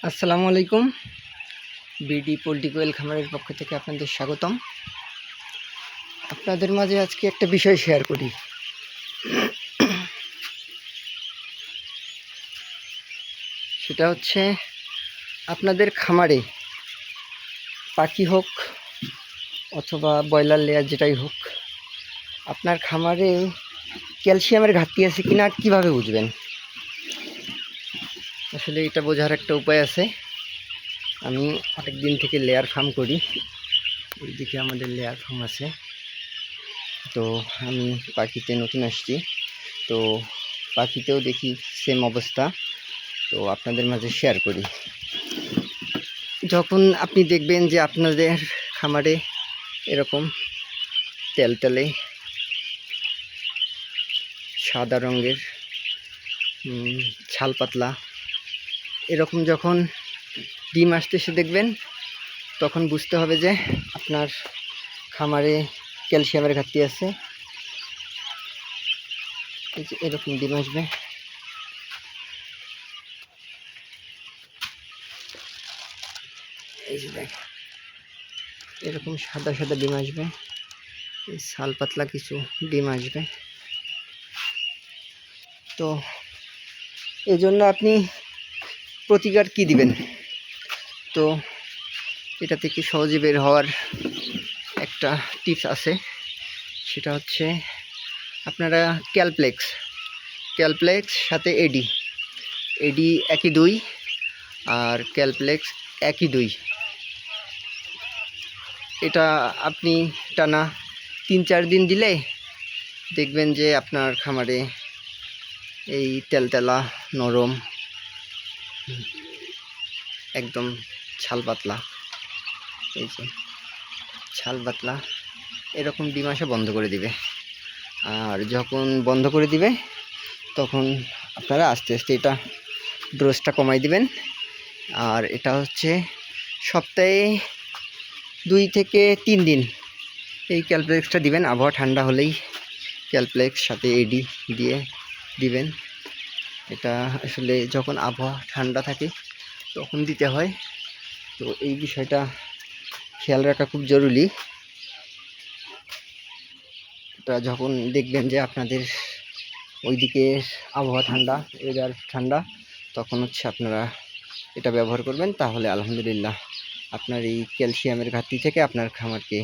আসসালামু আলাইকুম। BD poultry কোয়েল খামারের পক্ষ থেকে আপনাদের স্বাগতম। আপনাদের মাঝে আজকে একটা বিষয় শেয়ার করি। সেটা হচ্ছে আপনাদের খামারে পাখি হোক অথবা ব্রয়লার লেয়ার যেটাই হোক, আপনার খামারে ক্যালসিয়ামের ঘাটতি আছে কিনা কিভাবে বুঝবেন? আসলে এটা বোঝার একটা উপায় আছে। আমি অনেক দিন থেকে লেয়ার ফার্ম করি, ওইদিকে আমাদের লেয়ার ফার্ম আছে। তো আমি পাখিতে নতুন আসছি, তো পাখিতেও দেখি সেম অবস্থা। তো আপনাদের মাঝে শেয়ার করি। যখন আপনি দেখবেন যে আপনাদের খামারে এরকম তেলতেলে সাদা রঙের ছাল পাতলা এরকম যখন ডিম আসতেছে দেখবেন, তখন বুঝতে হবে যে আপনার খামারে ক্যালসিয়ামের ঘাটতি আছে। এই যে এরকম ডিম আসবে, এই যে দেখ এরকম সাদা সাদা ডিম আসবে, এই ছাল পাতলা কিছু ডিম আসবে। তো এই জন্য আপনি প্রতিকার কি দিবেন? তো এটা থেকে সহজে বের হওয়ার একটা টিপস আছে। সেটা হচ্ছে আপনারা ক্যালপ্লেক্স সাথে এডি একই 2 আর ক্যালপ্লেক্স একই 2, এটা আপনি টানা 3-4 দিন দিলে দেখবেন যে আপনার খামারে এই তেলতেলা নরম একদম ছাল পাতলা, এই যে ছাল পাতলা এরকম ডিম আসা বন্ধ করে দিবে। আর যখন বন্ধ করে দিবে তখন আপনারা আস্তে আস্তে এটা ডোজটা কমাই দিবেন। আর এটা হচ্ছে সপ্তাহে 2 থেকে 3 দিন এই ক্যালপ্লেক্সটা দিবেন। আবহাওয়া ঠান্ডা হলেই ক্যালপ্লেক্স সাথে এডি দিয়ে দিবেন। এটা আসলে যখন আবহাওয়া ঠান্ডা থাকে তখন দিতে হয়। তো এই বিষয়টা খেয়াল রাখা খুব জরুরি। এটা যখন দেখবেন যে আপনাদের ওইদিকে আবহাওয়া ঠান্ডা, ওয়েদার ঠান্ডা, তখন হচ্ছে আপনারা এটা ব্যবহার করবেন। তাহলে আলহামদুলিল্লাহ আপনার এই ক্যালসিয়ামের ঘাটতি থেকে আপনার খামারকে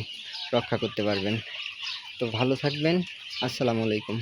রক্ষা করতে পারবেন। তো ভালো থাকবেন। আসসালামু আলাইকুম।